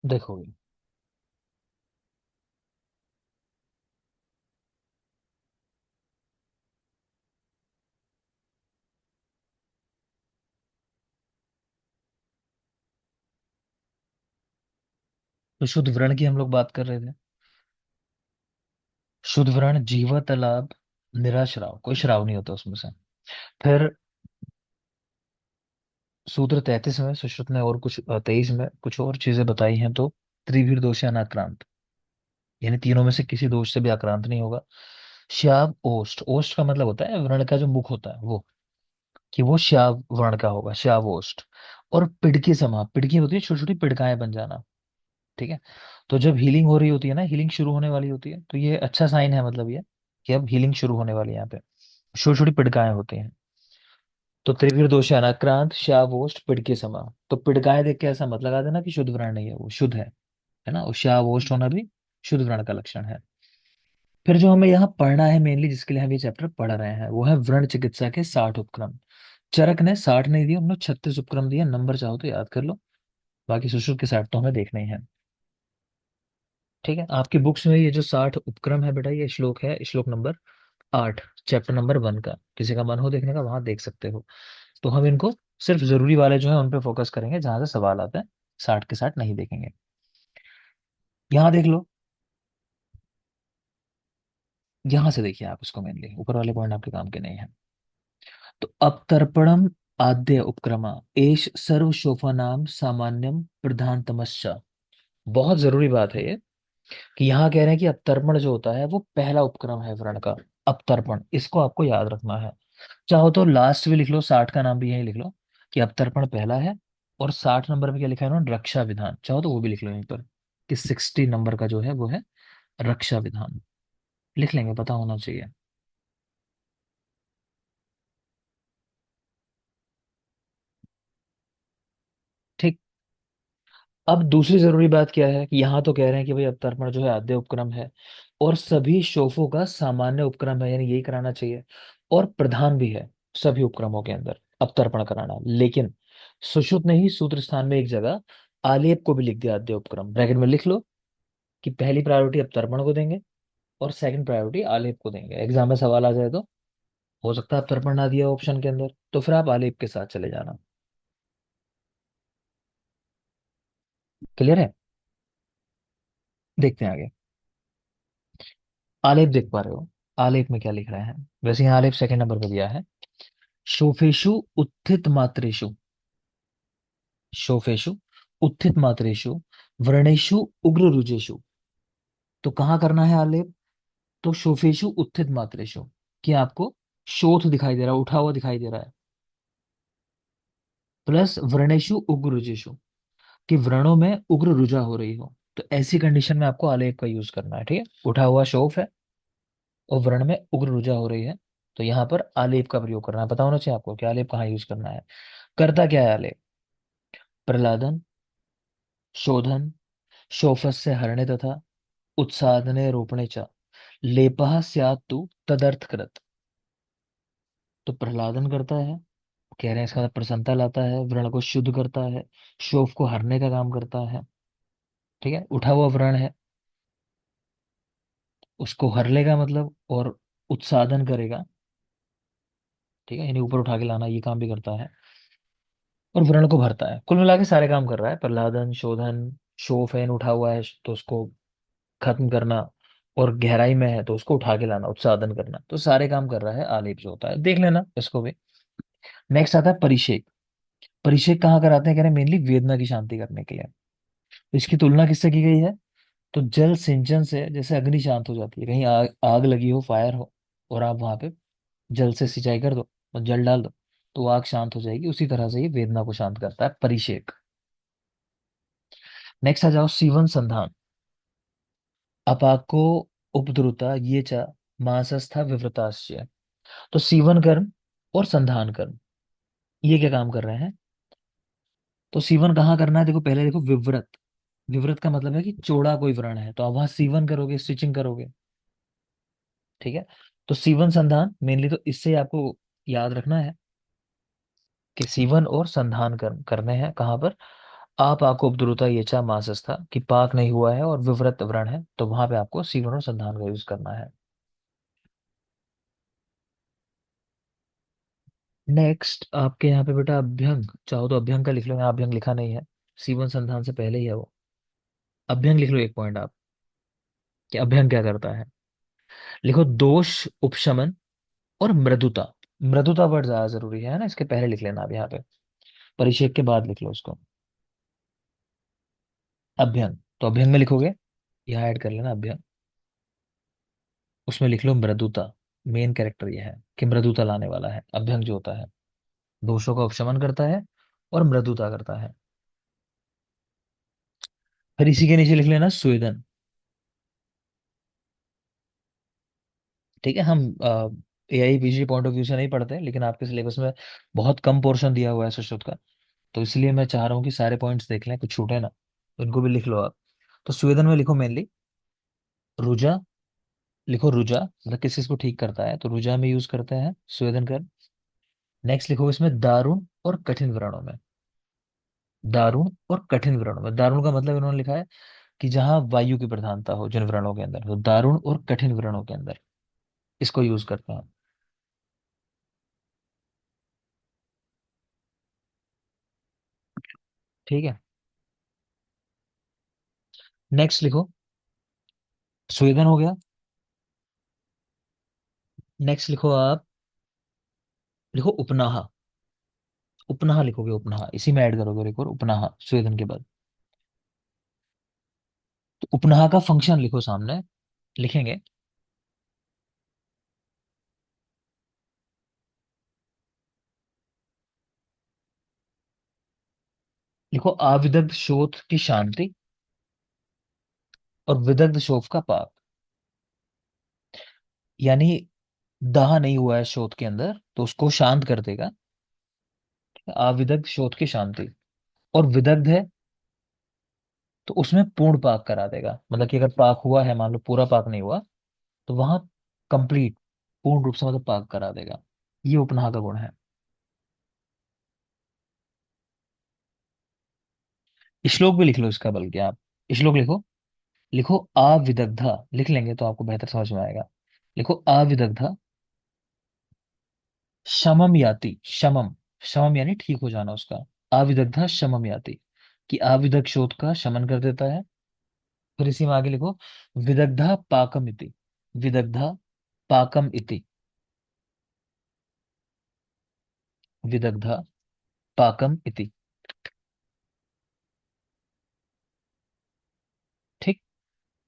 देखोगे। तो शुद्ध व्रण की हम लोग बात कर रहे थे। शुद्ध व्रण जीवा तालाब, निराश्राव, कोई श्राव नहीं होता उसमें से। फिर सूत्र 33 में सुश्रुत ने और कुछ 23 में कुछ और चीजें बताई हैं। तो त्रिवीर दोष अनाक्रांत, यानी तीनों में से किसी दोष से भी आक्रांत नहीं होगा। श्याव ओष्ठ, ओष्ठ का मतलब होता है व्रण का जो मुख होता है वो, कि वो श्याव वर्ण का होगा, श्याव ओष्ठ। और पिड़की समा, पिड़की होती है छोटी छोटी पिड़काएं बन जाना। ठीक है। तो जब हीलिंग हो रही होती है ना, हीलिंग शुरू होने वाली होती है, तो ये अच्छा साइन है, मतलब ये कि अब हीलिंग शुरू होने वाली है यहाँ पे। छोटी छोटी पिड़काएं होती हैं। तो त्रिवीर दोष अनाक्रांत, श्यावोष्ठ, पिड़के समा। तो पिड़काएं देख के ऐसा मत लगा देना कि शुद्ध व्रण नहीं है, वो शुद्ध है ना। और श्यावोष्ठ होना भी शुद्ध व्रण का लक्षण है। फिर जो हमें यहाँ पढ़ना है मेनली, जिसके लिए हम ये चैप्टर पढ़ रहे हैं, वो है व्रण चिकित्सा के 60 उपक्रम। चरक ने 60 नहीं दिए, उन्होंने 36 उपक्रम दिए। नंबर चाहो तो याद कर लो, बाकी सुश्रुत के 60 तो हमें देखने ही हैं। ठीक है। आपकी बुक्स में ये जो 60 उपक्रम है बेटा, ये श्लोक है, श्लोक नंबर 8, चैप्टर नंबर 1 का। किसी का मन हो देखने का, वहां देख सकते हो। तो हम इनको सिर्फ जरूरी वाले जो है उन पे फोकस करेंगे, जहां से सवाल आता है। 60 के 60 नहीं देखेंगे। यहाँ देख लो, यहां से देखिए आप इसको, मेनली ऊपर वाले पॉइंट आपके काम के नहीं है। तो अपतर्पणम आद्य उपक्रमा, एष सर्व शोफानाम सामान्यम प्रधानतमश्च। बहुत जरूरी बात है ये, कि यहाँ कह रहे हैं कि अपतर्पण जो होता है वो पहला उपक्रम है व्रण का। अपतर्पण, इसको आपको याद रखना है। चाहो तो लास्ट भी लिख लो, 60 का नाम भी यही लिख लो, कि अपतर्पण पहला है। और 60 नंबर में क्या लिखा है उन्होंने, रक्षा विधान, चाहो तो वो भी लिख लो यहीं पर, कि 60 नंबर का जो है वो है रक्षा विधान। लिख लेंगे, पता होना चाहिए। ठीक। अब दूसरी जरूरी बात क्या है, कि यहाँ तो कह रहे हैं कि भाई अवतर्पण जो है आद्य उपक्रम है, और सभी शोफों का सामान्य उपक्रम है, यानी यही कराना चाहिए। और प्रधान भी है सभी उपक्रमों के अंदर अवतर्पण कराना। लेकिन सुश्रुत ने ही सूत्र स्थान में एक जगह आलेप को भी लिख दिया आद्य उपक्रम। ब्रैकेट में लिख लो कि पहली प्रायोरिटी अवतर्पण को देंगे, और सेकंड प्रायोरिटी आलेप को देंगे। एग्जाम में सवाल आ जाए तो हो सकता है अवतर्पण ना दिया ऑप्शन के अंदर, तो फिर आप आलेप के साथ चले जाना। क्लियर है। देखते हैं आगे। आलेप देख पा रहे हो, आलेप में क्या लिख रहे हैं। वैसे यहाँ आलेप सेकंड नंबर पर दिया है। शोफेशु उत्थित मात्रेषु, शोफेशु उत्थित मात्रेषु, व्रणेषु उग्र रुजेषु। तो कहाँ करना है आलेप, तो शोफेशु उत्थित मात्रेषु, कि आपको शोथ दिखाई दे रहा है, उठा हुआ दिखाई दे रहा है, प्लस व्रणेशु उग्र रुजेशु, कि व्रणों में उग्र रुजा हो रही हो। तो ऐसी कंडीशन में आपको आलेप का यूज करना है। ठीक है। उठा हुआ शोफ है और व्रण में उग्र रुजा हो रही है, तो यहाँ पर आलेप का प्रयोग करना है। पता होना चाहिए आपको कि आलेप कहाँ यूज करना है। करता क्या है आलेप, प्रहलादन, शोधन, शोफस्य हरणे तथा उत्सादने रोपणे च, लेपः स्यात् तु तदर्थकृत। तो प्रहलादन करता है, कह रहे हैं इसका मतलब प्रसन्नता लाता है, व्रण को शुद्ध करता है, शोफ को हरने का काम करता है। ठीक है। उठा हुआ व्रण है, उसको हर लेगा मतलब, और उत्सादन करेगा। ठीक है, यानी ऊपर उठा के लाना, ये काम भी करता है। और व्रण को भरता है। कुल मिला के सारे काम कर रहा है। प्रहलादन, शोधन, शोफ है, उठा हुआ है तो उसको खत्म करना, और गहराई में है तो उसको उठा के लाना, उत्सादन करना। तो सारे काम कर रहा है आलेप जो होता है, देख लेना इसको भी। नेक्स्ट आता है परिषेक। परिषेक कहाँ कराते हैं, कह रहे हैं मेनली वेदना की शांति करने के लिए। इसकी तुलना किससे की गई है, तो जल सिंचन से। जैसे अग्नि शांत हो जाती है, कहीं आग आग लगी हो, फायर हो, और आप वहां पे जल से सिंचाई कर दो और जल डाल दो, तो वो आग शांत हो जाएगी। उसी तरह से ये वेदना को शांत करता है, परिषेक। नेक्स्ट आ जाओ, सीवन संधान। अपाको उपद्रुता ये च मासस्था विवृताश्च। तो सीवन कर्म और संधान कर्म, ये क्या काम कर रहे हैं। तो सीवन कहाँ करना है, देखो पहले देखो विव्रत। विव्रत का मतलब है कि चौड़ा कोई व्रण है, तो आप वहां सीवन करोगे, स्टिचिंग करोगे। ठीक है। तो सीवन संधान मेनली तो इससे आपको याद रखना है, कि सीवन और संधान कर्म करने हैं कहाँ पर, आप आको उपद्रुता ये चा मासस था कि पाक नहीं हुआ है और विवृत व्रण है, तो वहां पे आपको सी अनुसंधान का यूज करना है। नेक्स्ट आपके यहाँ पे बेटा अभ्यंग, चाहो तो अभ्यंग का लिख लो, यहाँ अभ्यंग लिखा नहीं है, सीवन संधान से पहले ही है वो। अभ्यंग लिख लो एक पॉइंट आप, कि अभ्यंग क्या करता है। लिखो दोष उपशमन और मृदुता। मृदुता वर्ड ज्यादा जरूरी है ना, इसके पहले लिख लेना आप यहाँ पे, परिच्छेद के बाद लिख लो उसको। अभ्यंग, तो अभ्यंग में लिखोगे, यहाँ ऐड कर लेना अभ्यंग, उसमें लिख लो मृदुता। मेन कैरेक्टर ये है कि मृदुता लाने वाला है अभ्यंग जो होता है, दोषों का उपशमन करता है और मृदुता करता है। फिर इसी के नीचे लिख लेना स्वेदन। ठीक है, हम AI PG point of view से नहीं पढ़ते, लेकिन आपके सिलेबस में बहुत कम पोर्शन दिया हुआ है संस्कृत का, तो इसलिए मैं चाह रहा हूँ कि सारे पॉइंट्स देख लें, कुछ छूटे ना, तो इनको भी लिख लो आप। तो स्वेदन में लिखो मेनली रुजा, लिखो रुजा, मतलब किस चीज को ठीक करता है, तो रुजा में यूज करते हैं स्वेदन कर। नेक्स्ट लिखो इसमें दारुण और कठिन व्रणों में। दारुण और कठिन व्रणों में, दारुण का मतलब इन्होंने लिखा है कि जहां वायु की प्रधानता हो जिन व्रणों के अंदर, तो दारुण और कठिन व्रणों के अंदर इसको यूज करते हैं। ठीक है, नेक्स्ट लिखो, स्वेदन हो गया। नेक्स्ट लिखो आप, लिखो उपनाहा। उपनाहा लिखोगे, उपनाहा इसी में ऐड करोगे एक और उपनाहा स्वेदन के बाद। तो उपनाहा का फंक्शन लिखो सामने, लिखेंगे। लिखो आविदग्ध शोथ की शांति और विदग्ध शोथ का पाप। यानी दाह नहीं हुआ है शोथ के अंदर, तो उसको शांत कर देगा। आविदग्ध शोथ की शांति, और विदग्ध है तो उसमें पूर्ण पाक करा देगा, मतलब कि अगर पाक हुआ है, मान लो पूरा पाक नहीं हुआ, तो वहां कंप्लीट, पूर्ण रूप से मतलब पाक करा देगा। ये उपनाह का गुण है। श्लोक भी लिख लो इसका, बल्कि आप श्लोक लिखो। लिखो अविदग्धा, लिख लेंगे तो आपको बेहतर समझ में आएगा। लिखो अविदग्धा शमम याति, शमम, शमम यानी ठीक हो जाना उसका, अविदग्धा शमम याति, कि अविदग्ध शोथ का शमन कर देता है। फिर इसी में आगे लिखो विदग्धा पाकम इति, विदग्धा पाकम इति, विदग्धा पाकम इति। ठीक,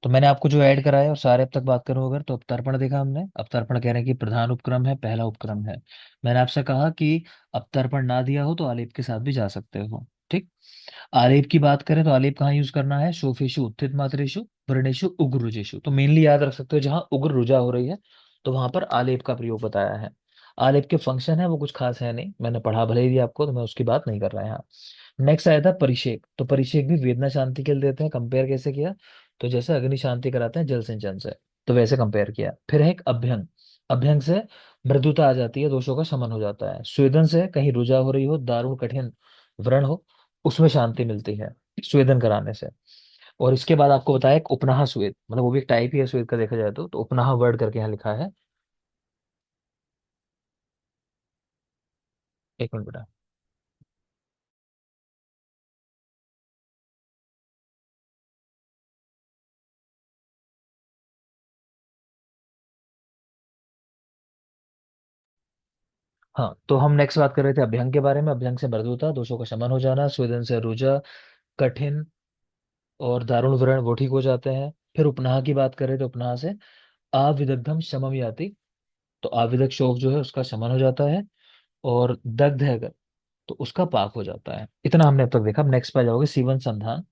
तो मैंने आपको जो ऐड कराया और सारे अब तक बात करो, अगर तो अवतर्पण देखा हमने, अवतर्पण कह रहे हैं कि प्रधान उपक्रम है, पहला उपक्रम है। मैंने आपसे कहा कि अवतर्पण ना दिया हो तो आलेप के साथ भी जा सकते हो। ठीक, आलेप की बात करें तो आलेप कहाँ यूज करना है, शोफेशु उत्थित मात्रेशु वर्णेशु उग्र रुजेशु, तो मेनली याद रख सकते हो जहां उग्र रुजा हो रही है, तो वहां पर आलेप का प्रयोग बताया है। आलेप के फंक्शन है वो कुछ खास है नहीं, मैंने पढ़ा भले ही दिया आपको, तो मैं उसकी बात नहीं कर रहा यहाँ। नेक्स्ट आया था परिषेक, तो परिषेक भी वेदना शांति के लिए देते हैं। कंपेयर कैसे किया, तो जैसे अग्नि शांति कराते हैं जल सिंचन से, तो वैसे कंपेयर किया। फिर है एक अभ्यंग, अभ्यंग से मृदुता आ जाती है, दोषों का शमन हो जाता है। स्वेदन से कहीं रुजा हो रही हो, दारुण कठिन व्रण हो, उसमें शांति मिलती है स्वेदन कराने से। और इसके बाद आपको बताया एक उपनाह स्वेद, मतलब वो भी एक टाइप ही है स्वेद का देखा जाए तो उपनाह वर्ड करके यहाँ लिखा है। एक मिनट बेटा। हाँ, तो हम नेक्स्ट बात कर रहे थे अभ्यंग के बारे में। अभ्यंग से मृदुता, दोषों का शमन हो जाना। स्वेदन से रुजा, कठिन और दारुण व्रण वो ठीक हो जाते हैं। फिर उपनाह की बात करें तो उपनाह से अविदग्धम शमम याति, तो अविदग्ध शोक जो है उसका शमन हो जाता है। और दग्ध है अगर, तो उसका पाक हो जाता है। इतना हमने अब तक देखा। अब नेक्स्ट पे आ जाओगे सीवन संधान।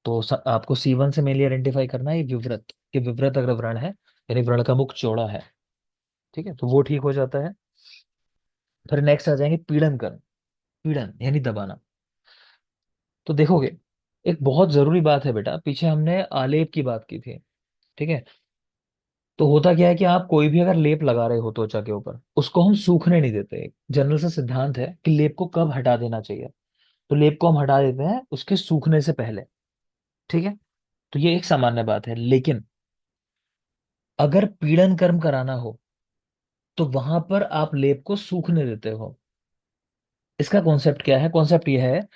तो आपको सीवन से मेनली आइडेंटिफाई करना है विवृत, कि विवृत अगर व्रण है, यानी व्रण का मुख चौड़ा है, ठीक है, तो वो ठीक हो जाता है। फिर नेक्स्ट आ जाएंगे पीड़न कर्म, पीड़न यानी दबाना। तो देखोगे, एक बहुत जरूरी बात है बेटा, पीछे हमने आलेप की बात की थी, ठीक है, तो होता क्या है कि आप कोई भी अगर लेप लगा रहे हो त्वचा के ऊपर, उसको हम सूखने नहीं देते। जनरल सा सिद्धांत है कि लेप को कब हटा देना चाहिए, तो लेप को हम हटा देते हैं उसके सूखने से पहले। ठीक है, तो ये एक सामान्य बात है। लेकिन अगर पीड़न कर्म कराना हो तो वहां पर आप लेप को सूखने देते हो। इसका कॉन्सेप्ट क्या है? कॉन्सेप्ट ये है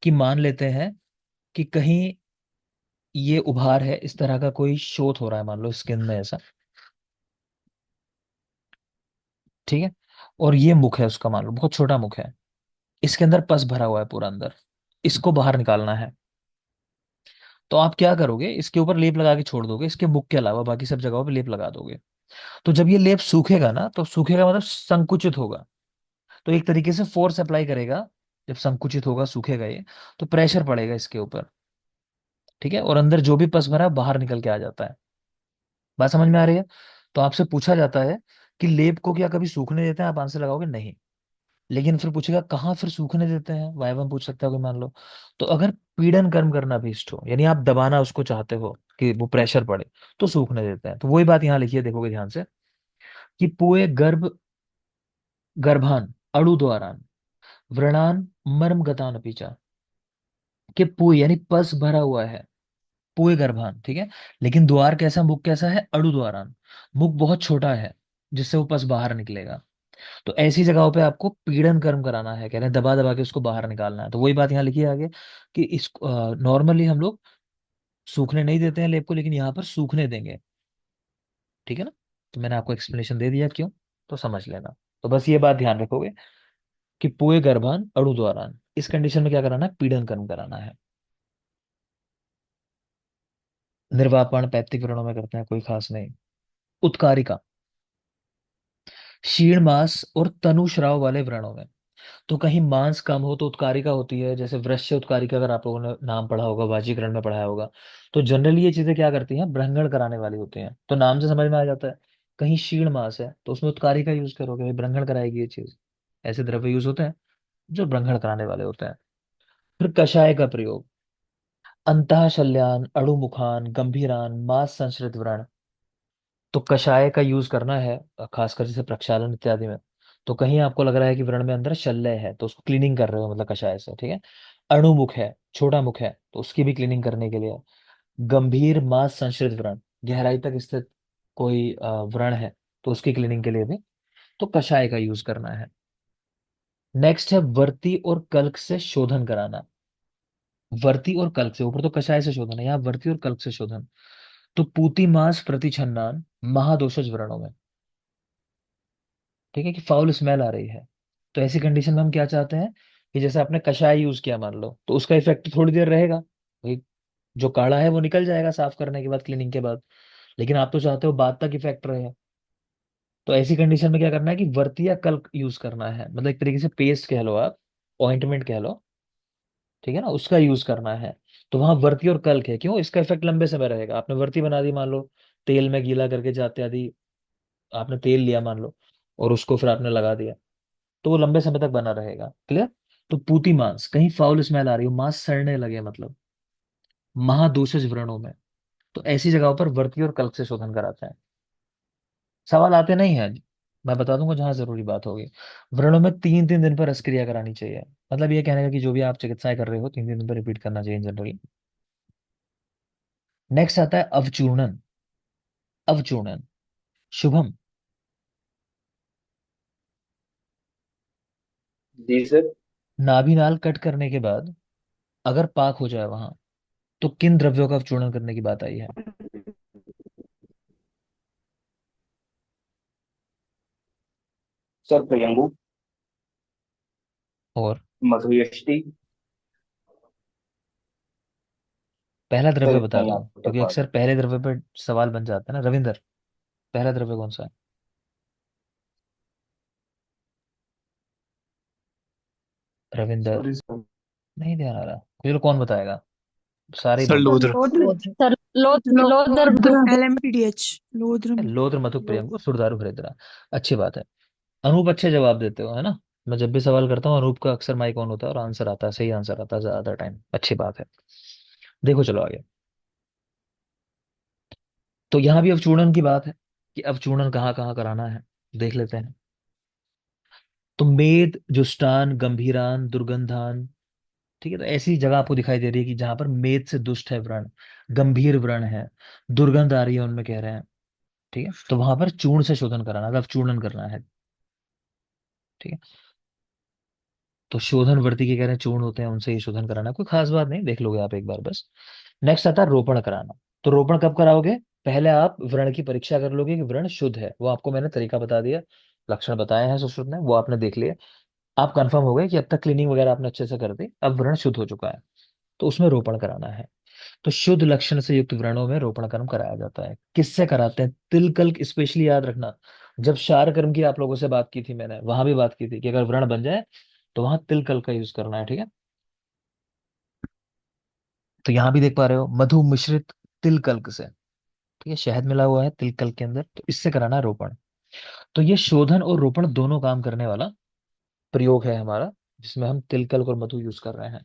कि मान लेते हैं कि कहीं ये उभार है, इस तरह का कोई शोथ हो रहा है मान लो स्किन में ऐसा। ठीक है, और ये मुख है उसका, मान लो बहुत छोटा मुख है, इसके अंदर पस भरा हुआ है पूरा अंदर, इसको बाहर निकालना है। तो आप क्या करोगे, इसके ऊपर लेप लगा के छोड़ दोगे, इसके मुख के अलावा बाकी सब जगहों पे लेप लगा दोगे। तो जब ये लेप सूखेगा ना, तो सूखेगा मतलब संकुचित होगा, तो एक तरीके से फोर्स अप्लाई करेगा। जब संकुचित होगा, सूखेगा ये, तो प्रेशर पड़ेगा इसके ऊपर। ठीक है, और अंदर जो भी पस भरा है बाहर निकल के आ जाता है। बात समझ में आ रही है? तो आपसे पूछा जाता है कि लेप को क्या कभी सूखने देते हैं? आप आंसर लगाओगे नहीं। लेकिन फिर पूछेगा कहाँ फिर सूखने देते हैं, वाइवा पूछ सकता है कोई मान लो। तो अगर पीड़न कर्म करना अभीष्ट हो, यानी आप दबाना उसको चाहते हो कि वो प्रेशर पड़े, तो सूखने देते हैं। तो वही बात यहाँ लिखी है, देखोगे ध्यान से, कि पुए गर्भ गर्भान अणु द्वारान व्रणान मर्म गतान अपीचा। कि पुए यानी पस भरा हुआ है, पुए गर्भान, ठीक है। लेकिन द्वार कैसा, मुख कैसा है? अणु द्वारान, मुख बहुत छोटा है जिससे वो पस बाहर निकलेगा। तो ऐसी जगहों पे आपको पीड़न कर्म कराना है, कह रहे हैं दबा दबा के उसको बाहर निकालना है। तो वही बात यहाँ लिखी है आगे कि इस नॉर्मली हम लोग सूखने नहीं देते हैं लेप को, लेकिन यहाँ पर सूखने देंगे। ठीक है ना? तो मैंने आपको एक्सप्लेनेशन दे दिया क्यों, तो समझ लेना। तो बस ये बात ध्यान रखोगे कि पुए गर्भान अणु द्वारान, इस कंडीशन में क्या कराना है? पीड़न कर्म कराना है। निर्वापन पैतृक व्रणों में करते हैं, कोई खास नहीं। उत्कारिका क्षीण मांस और तनु श्राव वाले व्रणों में। तो कहीं मांस कम हो तो उत्कारिका होती है, जैसे वृश्य उत्कारिका, अगर आप लोगों ने नाम पढ़ा होगा, वाजीकरण में पढ़ाया होगा। तो जनरली ये चीजें क्या करती हैं? ब्रंगण कराने वाली होती हैं, तो नाम से समझ में आ जाता है। कहीं क्षीण मांस है तो उसमें उत्कारिका यूज करोगे, भाई ब्रंगण कराएगी ये चीज। ऐसे द्रव्य यूज होते हैं जो ब्रंगण कराने वाले होते हैं। फिर कषाय का प्रयोग, अंतः शल्यान अणुमुखान गंभीरान मांस संश्रित व्रण। तो कषाय का यूज करना है, खासकर जैसे प्रक्षालन इत्यादि में। तो कहीं आपको लग रहा है कि व्रण में अंदर शल्य है, तो उसको क्लीनिंग कर रहे हो मतलब कषाय से। ठीक है, अणुमुख है, छोटा मुख है, तो उसकी भी क्लीनिंग करने के लिए। गंभीर मांस संश्रित व्रण, गहराई तक स्थित कोई व्रण है, तो उसकी क्लीनिंग के लिए भी तो कषाय का यूज करना है। नेक्स्ट है वर्ती और कल्क से शोधन कराना। वर्ती और कल्क से, ऊपर तो कषाय से शोधन है, यहाँ वर्ती और कल्क से शोधन। तो पूती मांस प्रतिछन्नान महादोषज व्रणों में। ठीक है, कि फाउल स्मेल आ रही है। तो ऐसी कंडीशन में हम क्या चाहते हैं कि जैसे आपने कषाय यूज किया मान लो, तो उसका इफेक्ट थोड़ी देर रहेगा भाई, जो काढ़ा है वो निकल जाएगा साफ करने के बाद, क्लीनिंग के बाद। लेकिन आप तो चाहते हो बाद तक इफेक्ट रहे। तो ऐसी कंडीशन में क्या करना है कि वर्ती या कल्क यूज करना है, मतलब एक तरीके से पेस्ट कह लो आप, ऑइंटमेंट कह लो। ठीक है ना, उसका यूज करना है। तो वहां वर्ती और कल्क है, क्यों? इसका इफेक्ट लंबे समय रहेगा। आपने वर्ती बना दी मान लो, तेल में गीला करके जाते आदि, आपने तेल लिया मान लो, और उसको फिर आपने लगा दिया, तो वो लंबे समय तक बना रहेगा। क्लियर? तो पूती मांस, कहीं फाउल स्मेल आ रही हो, मांस सड़ने लगे मतलब, महादोषज व्रणों में, तो ऐसी जगहों पर वर्ती और कल्क से शोधन कराते हैं। सवाल आते नहीं है, मैं बता दूंगा जहां जरूरी बात होगी। व्रणों में 3-3 दिन पर रसक्रिया करानी चाहिए। मतलब ये कहने का कि जो भी आप चिकित्साएं कर रहे हो 3-3 दिन पर रिपीट करना चाहिए जनरली। नेक्स्ट आता है अवचूर्णन। अवचूर्णन शुभम, जी सर। नाभि नाल कट करने के बाद अगर पाक हो जाए वहां, तो किन द्रव्यों का अवचूर्णन करने की बात आई है? सर प्रियंगु। और मधुयष्टि। पहला द्रव्य सर बता इतना दो, याद कर क्योंकि पा अक्सर रहा पहले द्रव्य पर सवाल बन जाता है ना। रविंदर, पहला द्रव्य कौन सा है? Ravinder, sorry sir. नहीं ध्यान आ रहा, चलो कौन बताएगा? सारे ही सर बोल लूथर। लोध्र। सर लोदर लोध्र LMPDH लोध्र रहे, में। लोद्र मथुक लोद प्रियंको सुरदारु हरिद्रा। अच्छी बात है। अनूप अच्छे जवाब देते हो, है ना? मैं जब भी सवाल करता हूँ अनूप का अक्सर माइक ऑन होता है और आंसर आता है, सही आंसर आता है ज्यादा टाइम। अच्छी बात है। देखो चलो आगे। तो यहाँ भी अवचूर्णन की बात है कि अवचूर्णन कहाँ कहाँ कराना है, देख लेते हैं। तो मेद जुष्टान गंभीरान दुर्गंधान ठीक है, तो ऐसी जगह आपको दिखाई दे रही है कि जहां पर मेद से दुष्ट है व्रण, गंभीर व्रण है, दुर्गंध आ रही है उनमें, कह रहे हैं। ठीक है, तो वहां पर चूर्ण से शोधन कराना, मतलब चूर्णन करना है। ठीक है, तो शोधन वर्ती के कह रहे हैं चूर्ण होते हैं, उनसे ही शोधन कराना, कोई खास बात नहीं, देख लोगे आप एक बार बस। नेक्स्ट आता है रोपण कराना। तो रोपण कब कराओगे? पहले आप व्रण की परीक्षा कर लोगे कि व्रण शुद्ध है, वो आपको मैंने तरीका बता दिया, लक्षण बताए हैं सुश्रुत ने, वो आपने देख लिया। आप कंफर्म हो गए कि अब तक क्लीनिंग वगैरह आपने अच्छे से कर दी, अब व्रण शुद्ध हो चुका है, तो उसमें रोपण कराना है। तो शुद्ध लक्षण से युक्त व्रणों में रोपण कर्म कराया जाता है। किससे कराते हैं? तिल कल्क, स्पेशली याद रखना। जब क्षार कर्म की आप लोगों से बात की थी मैंने, वहां भी बात की थी कि अगर व्रण बन जाए तो वहां तिल कल्क का यूज करना है। ठीक है, तो यहाँ भी देख पा रहे हो, मधु मिश्रित तिल कल्क से। ठीक है, शहद मिला हुआ है तिल कल्क के अंदर, तो इससे कराना है रोपण। तो ये शोधन और रोपण दोनों काम करने वाला प्रयोग है हमारा, जिसमें हम तिल कल्क और मधु यूज कर रहे हैं।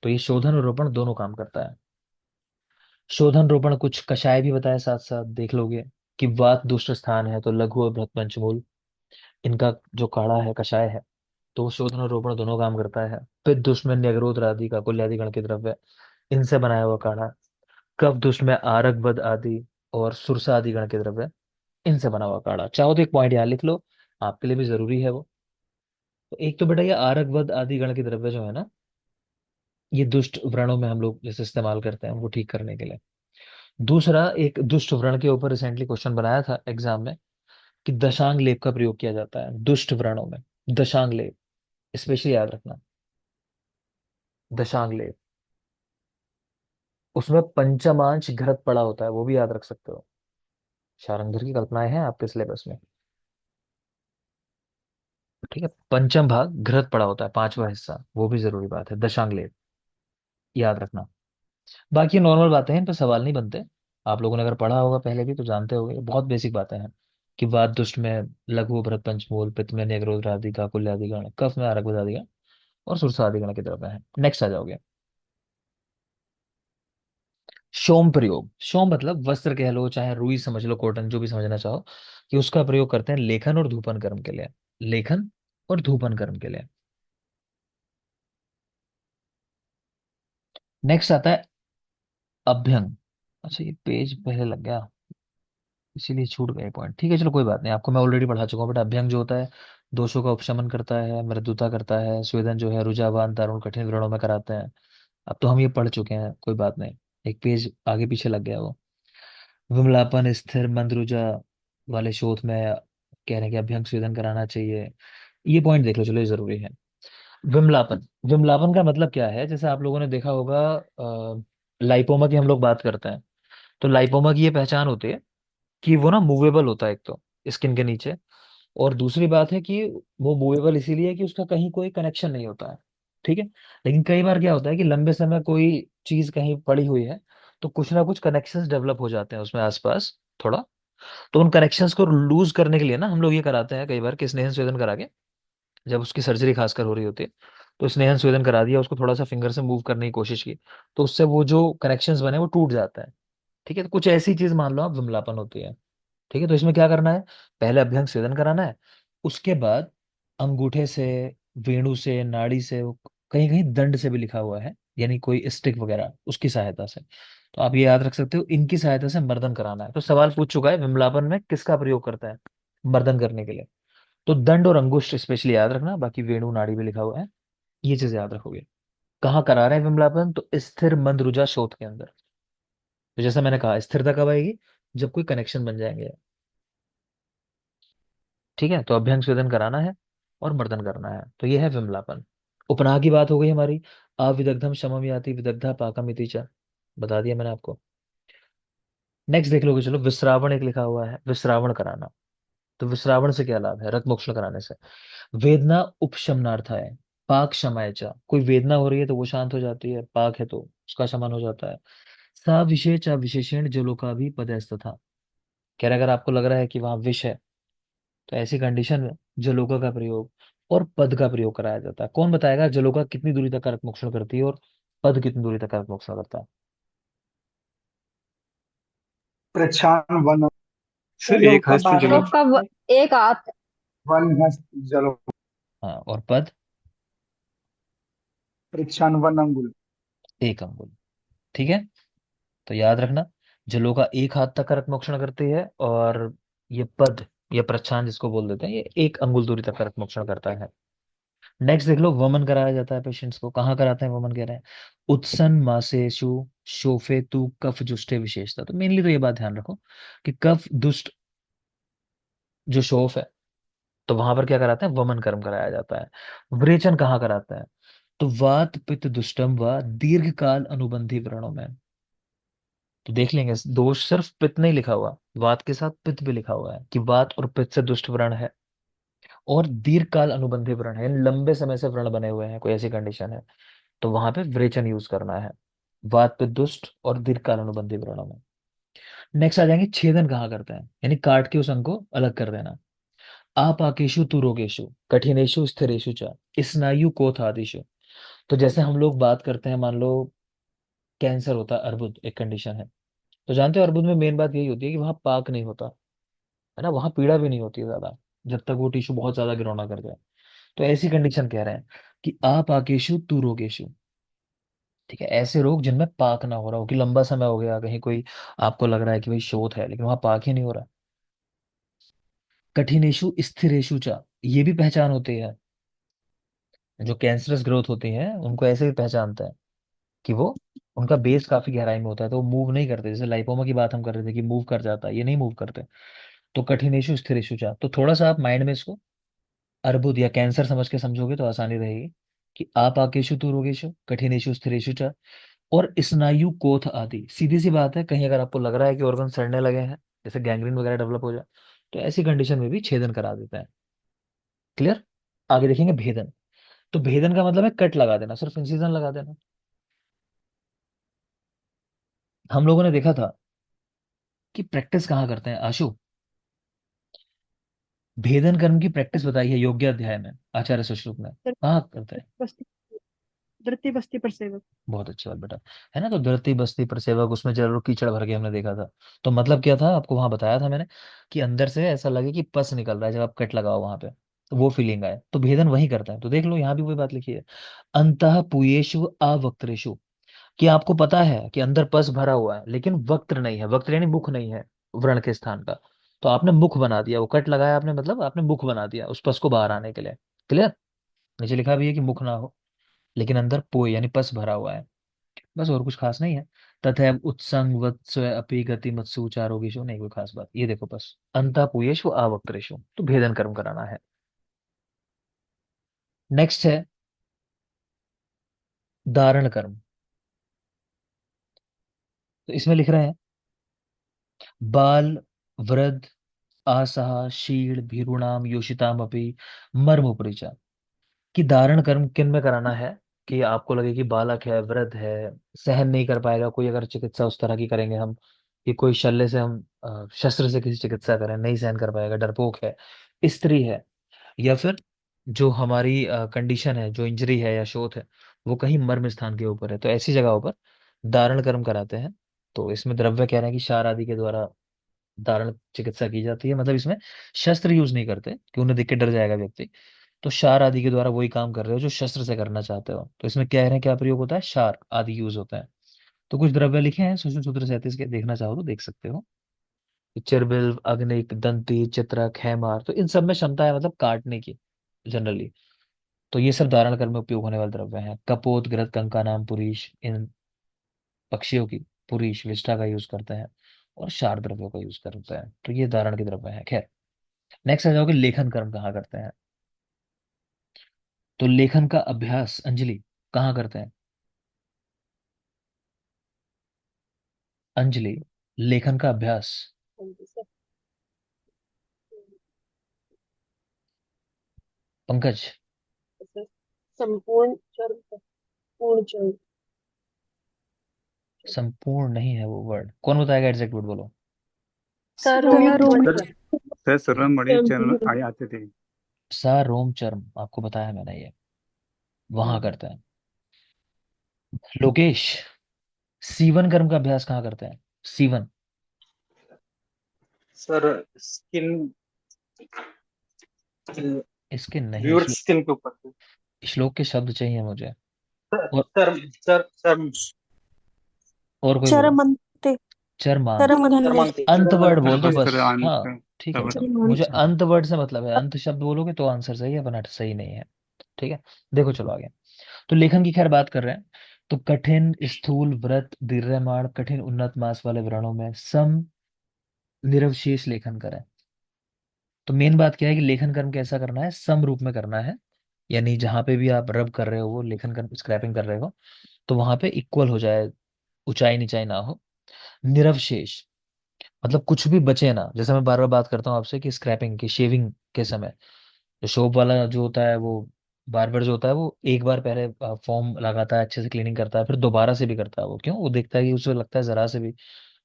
तो ये शोधन और रोपण दोनों काम करता है। शोधन रोपण कुछ कषाय भी बताया साथ साथ, देख लोगे कि वात दुष्ट स्थान है तो लघु और बृहत पंचमूल, इनका जो काढ़ा है, कषाय है, तो वो शोधन और रोपण दोनों काम करता है। पित्त दुष्ट में न्यगरोध आदि का कुल्यादि गण के द्रव्य, इनसे बनाया हुआ काढ़ा। कफ दुष्ट में आरक वध आदि और सुरसा आदि गण के द्रव्य, इनसे बना हुआ काढ़ा। चाहो तो एक पॉइंट यहाँ लिख लो, आपके लिए भी जरूरी है वो। तो एक तो बेटा ये आरक वध आदि गण के द्रव्य जो है ना, ये दुष्ट व्रणों में हम लोग जैसे इस्तेमाल करते हैं उनको ठीक करने के लिए। दूसरा, एक दुष्ट व्रण के ऊपर रिसेंटली क्वेश्चन बनाया था एग्जाम में, कि दशांग लेप का प्रयोग किया जाता है दुष्ट व्रणों में। दशांग लेप स्पेशली याद रखना, दशांग लेप, उसमें पंचमांश घृत पड़ा होता है, वो भी याद रख सकते हो। शारंगधर की कल्पनाएं हैं आपके सिलेबस में। ठीक है, पंचम भाग घृत पड़ा होता है, पांचवा हिस्सा, वो भी जरूरी बात है, दशांग लेप याद रखना। बाकी नॉर्मल बातें हैं, इन पर सवाल नहीं बनते। आप लोगों ने अगर पढ़ा होगा पहले भी तो जानते होंगे, बहुत बेसिक बातें हैं। कि वात दुष्ट में लघु भरत पंचमूल, पित्त में न्यग्रोध आदि का कुल्य गण, कफ में आरक आदि गण और सुरसा आदि गण की तरफ है। नेक्स्ट आ जाओगे, शोम प्रयोग। शोम मतलब वस्त्र कह लो, चाहे रुई समझ लो, कॉटन, जो भी समझना चाहो, कि उसका प्रयोग करते हैं लेखन और धूपन कर्म के लिए। लेखन और धूपन कर्म के लिए। नेक्स्ट आता है अभ्यंग। अच्छा, ये पेज पहले लग गया, इसीलिए छूट गए पॉइंट। ठीक है, चलो कोई बात नहीं, आपको मैं ऑलरेडी पढ़ा चुका हूँ। बट अभ्यंग जो होता है, दोषों का उपशमन करता है, मृदुता करता है, स्वेदन जो है रुझावान दारुण कठिन व्रणों में कराते हैं। अब तो हम ये पढ़ चुके हैं, कोई बात नहीं, एक पेज आगे पीछे लग गया वो। विमलापन, स्थिर मंद रुझा वाले शोथ में कह रहे हैं कि अभ्यंग स्वेदन कराना चाहिए। ये पॉइंट देख लो, चलो ये जरूरी है। विमलापन, विमलापन का मतलब क्या है? जैसे आप लोगों ने देखा होगा, लाइपोमा की हम लोग बात करते हैं, तो लाइपोमा की ये पहचान होती है कि वो ना मूवेबल होता है एक तो स्किन के नीचे, और दूसरी बात है कि वो मूवेबल इसीलिए कि उसका कहीं कोई कनेक्शन नहीं होता है। ठीक है, लेकिन कई बार क्या होता है कि लंबे समय कोई चीज कहीं पड़ी हुई है, तो कुछ ना कुछ कनेक्शंस डेवलप हो जाते हैं उसमें आसपास थोड़ा। तो उन कनेक्शंस को लूज करने के लिए ना हम लोग ये कराते हैं कई बार कि स्नेहन स्वेदन करा के, जब उसकी सर्जरी खासकर हो रही होती है, तो स्नेहन स्वेदन करा दिया, उसको थोड़ा सा फिंगर से मूव करने की कोशिश की, तो उससे वो जो कनेक्शंस बने वो टूट जाता है। ठीक है, तो कुछ ऐसी चीज मान लो आप विमलापन होती है। ठीक है, तो इसमें क्या करना है? पहले अभ्यंग स्वेदन कराना है, उसके बाद अंगूठे से, वेणु से, नाड़ी से, कहीं कहीं दंड से भी लिखा हुआ है, यानी कोई स्टिक वगैरह, उसकी सहायता से। तो आप ये याद रख सकते हो, इनकी सहायता से मर्दन कराना है। तो सवाल पूछ चुका है विमलापन में किसका प्रयोग करता है मर्दन करने के लिए, तो दंड और अंगुष्ठ स्पेशली याद रखना, बाकी वेणु नाड़ी भी लिखा हुआ है, ये चीज याद रखोगे। कहाँ करा रहे हैं विमलापन? तो स्थिर मंद रुजा शोथ के अंदर। तो जैसा मैंने कहा, स्थिरता कब आएगी? जब कोई कनेक्शन बन जाएंगे। ठीक है, तो अभ्यंग स्वेदन कराना है और मर्दन करना है, तो ये है विमलापन। उपनाह की बात हो गई हमारी। अविदग्धम शमम याति विदग्धा पाकम इति च, बता दिया मैंने आपको। नेक्स्ट देख लोगे, चलो विश्रावण एक लिखा हुआ है, विश्रावण कराना। तो विश्रावण से क्या लाभ है? रक्त मोक्षण कराने से। वेदना उपशमनार्थ है, पाक शमाय च, कोई वेदना हो रही है तो वो शांत हो जाती है, पाक है तो उसका शमन हो जाता है। सा विशेष विशेषण जलो का भी पदस्थ था, कह रहा अगर आपको लग रहा है कि वहां विष है, तो ऐसी कंडीशन में जलोका का प्रयोग और पद का प्रयोग कराया जाता है। कौन बताएगा जलोका कितनी दूरी तक कारक मोक्षण करती है और पद कितनी दूरी तक कारक मोक्षण करता है? प्रच्छान वन सर एक हस्त जलो। श्लोक का एक हाथ। वन हस्त जलो। हाँ, और पद? पृच्छान 1 अंगुल। 1 अंगुल। ठीक है, तो याद रखना, जलों का एक हाथ तक का रक्तमोक्षण करती है, और ये पद या प्रच्छान जिसको बोल देते हैं, ये 1 अंगुल दूरी तक का रक्तमोक्षण करता है। नेक्स्ट देख लो, वमन कराया जाता है पेशेंट्स को, कहाँ कराते हैं वमन, कह रहे हैं उत्सन मासेशु शोफे तु कफ जुष्टे विशेषता। तो मेनली तो ये बात ध्यान रखो कि कफ दुष्ट जो शोफ है, तो वहां पर क्या कराते हैं, वमन कर्म कराया जाता है। विरेचन कहाँ कराता है, तो वात पित्त दुष्टम व दीर्घ काल अनुबंधी व्रणों में। तो देख लेंगे, दोष सिर्फ पित्त नहीं लिखा हुआ, वात के साथ पित्त भी लिखा हुआ है कि वात और पित्त से दुष्ट व्रण है, और दीर्घ काल अनुबंधी व्रण है, यानी लंबे समय से व्रण बने हुए हैं, कोई ऐसी कंडीशन है, तो वहां पे विरेचन यूज करना है, वात पित्त दुष्ट और दीर्घकाल अनुबंधी व्रणों में। नेक्स्ट आ जाएंगे, छेदन कहाँ करते हैं, यानी काट के उस अंग को अलग कर देना। आपाकेशु तु रोगेशु कठिनेशु स्थिरेशु च स्नायु कोथ आदिशु। तो जैसे हम लोग बात करते हैं, मान लो कैंसर होता है, अर्बुद एक कंडीशन है, तो जानते हो अर्बुद में मेन बात यही होती है कि वहां पाक नहीं होता, है ना, वहां पीड़ा भी नहीं होती है ज्यादा, जब तक वो टिश्यू बहुत ज्यादा गिरौना कर जाए। तो ऐसी कंडीशन कह रहे हैं कि आपाकेशु तु रोगेशु। ठीक है, ऐसे रोग जिनमें पाक ना हो रहा हो, कि लंबा समय हो गया, कहीं कोई आपको लग रहा है कि भाई शोथ है लेकिन वहां पाक ही नहीं हो रहा। कठिनेशु स्थिरेशु चा, ये भी पहचान होती है, जो कैंसरस ग्रोथ होती है उनको ऐसे भी पहचानते हैं कि वो, उनका बेस काफी गहराई में होता है, तो वो मूव नहीं करते, जैसे लाइपोमा की बात हम कर रहे थे कि मूव कर जाता है, ये नहीं मूव करते। तो कठिनेशु स्थिरेशु चा, तो थोड़ा सा आप माइंड में इसको अर्बुद या कैंसर समझ के समझोगे तो आसानी रहेगी, कि आपाकेशु तु रोगेशु कठिनेशु स्थिरेशु चा, और स्नायु कोथ आदि। सीधी सी बात है, कहीं अगर आपको लग रहा है कि ऑर्गन सड़ने लगे हैं, जैसे गैंग्रीन वगैरह डेवलप हो जाए, तो ऐसी कंडीशन में भी छेदन करा देते हैं। क्लियर। आगे देखेंगे भेदन। तो भेदन का मतलब है कट लगा देना, सिर्फ इंसिजन लगा देना। हम लोगों ने देखा था कि प्रैक्टिस कहाँ करते हैं आशु, भेदन कर्म की प्रैक्टिस बताई है योग्य अध्याय में, आचार्य सुश्रुत में, कहाँ करते हैं। बस्ती धरती बस्ती पर सेवक। बहुत अच्छी बात बेटा, है ना। तो धरती बस्ती प्रसेवक, उसमें जरूर कीचड़ भर के हमने देखा था। तो मतलब क्या था, आपको वहां बताया था मैंने, कि अंदर से ऐसा लगे कि पस निकल रहा है जब आप कट लगाओ वहां पे, तो वो फीलिंग आए, तो भेदन वही करता है। तो देख लो यहाँ भी वही बात लिखी है, अंतः पुयेषु अवक्त्रेषु, कि आपको पता है कि अंदर पस भरा हुआ है लेकिन वक्त्र नहीं है, वक्त्र यानी मुख नहीं है व्रण के स्थान का, तो आपने मुख बना दिया, वो कट लगाया आपने, मतलब आपने मुख बना दिया उस पस को बाहर आने के लिए। क्लियर। नीचे लिखा भी है कि मुख ना हो, लेकिन अंदर पोय यानी पस भरा हुआ है, बस, और कुछ खास नहीं है। तथैव उत्संग वत्स अपि गति मत्सु चारोगेशु, नहीं कोई खास बात, ये देखो बस, अंतःपुयेषु आवक्त्रेषु, तो भेदन कर्म कराना है। नेक्स्ट है धारण कर्म। तो इसमें लिख रहे हैं बाल वृद्ध आसहा शील भीरुणाम योषिताम अपि मर्म उपरिचा, कि धारण कर्म किन में कराना है, कि आपको लगे कि बालक है, वृद्ध है, सहन नहीं कर पाएगा कोई, अगर चिकित्सा उस तरह की करेंगे हम, कि कोई शल्य से हम शस्त्र से किसी चिकित्सा करें, नहीं सहन कर पाएगा, डरपोक है, स्त्री है, या फिर जो हमारी कंडीशन है, जो इंजरी है या शोथ है, वो कहीं मर्म स्थान के ऊपर है, तो ऐसी जगहों पर धारण कर्म कराते हैं। तो इसमें द्रव्य कह रहे हैं कि क्षार आदि के द्वारा धारण चिकित्सा की जाती है, मतलब इसमें शस्त्र यूज नहीं करते कि उन्हें देख के डर जाएगा व्यक्ति, तो क्षार आदि के द्वारा वही काम कर रहे हो जो शस्त्र से करना चाहते हो। तो इसमें क्या है, क्या प्रयोग होता है, क्षार आदि यूज होता है। तो कुछ द्रव्य लिखे हैं सूक्ष्म सूत्र 37 के, देखना चाहो तो देख सकते हो। चिरबिल अग्निक दंती चित्रक हैमार, तो इन सब में क्षमता है मतलब काटने की जनरली। तो ये सब धारण कर्म में उपयोग होने वाले द्रव्य हैं। कपोत घृत कंका नाम पुरीश, इन पक्षियों की पुरीश विष्ठा का यूज करते हैं, और क्षार द्रव्यों का यूज करते हैं, तो ये धारण के द्रव्य हैं। खैर, नेक्स्ट आ जाओगे लेखन कर्म कहाँ करते हैं। तो लेखन का अभ्यास अंजलि कहाँ करते हैं, अंजलि लेखन का अभ्यास, पंकज। संपूर्ण चर्म पूर्ण चर्म। संपूर्ण नहीं है वो वर्ड, कौन बताएगा एग्जैक्ट वर्ड बोलो। रोम रोम सर सर सर्वम बड़े चैनल चर्म। आए आते थे। सा रोम चर्म, आपको बताया मैंने, ये वहां करते हैं। लोकेश, सीवन कर्म का अभ्यास कहाँ करते हैं, सीवन। सर स्किन, इसके नहीं, व्यूअर स्किन के ऊपर। श्लोक के शब्द चाहिए मुझे। और सर सर सर और कोई बोलो। चरमंते चरमान। चरमंते अंत वर्ड बोल दो हाँ बस। सर हाँ आंसर ठीक है, तब मुझे चरमंत अंत वर्ड से मतलब है, अंत शब्द बोलोगे तो आंसर सही है, वरना सही नहीं है। ठीक है, देखो चलो आगे। तो लेखन की खैर बात कर रहे हैं। तो कठिन, स्थूल, व्रत, दीर्घमाण, कठिन उन्नत मास वाले व्रणों में सम निरवशेष लेखन करें। तो मेन बात क्या है कि लेखन कर्म कैसा करना है, सम रूप में करना है। यानी जहां पे भी आप रब कर रहे हो, वो लेखन कर्म स्क्रैपिंग कर रहे हो, तो वहां पे इक्वल हो जाए, ऊंचाई नीचाई ना हो। निरवशेष मतलब कुछ भी बचे ना। जैसे मैं बार बार बात करता हूँ आपसे कि स्क्रैपिंग की, शेविंग के समय जो शोप वाला जो होता है, वो बार्बर जो होता है, वो एक बार पहले फोम लगाता है, अच्छे से क्लीनिंग करता है, फिर दोबारा से भी करता है। वो क्यों? वो देखता है कि उसे लगता है जरा से भी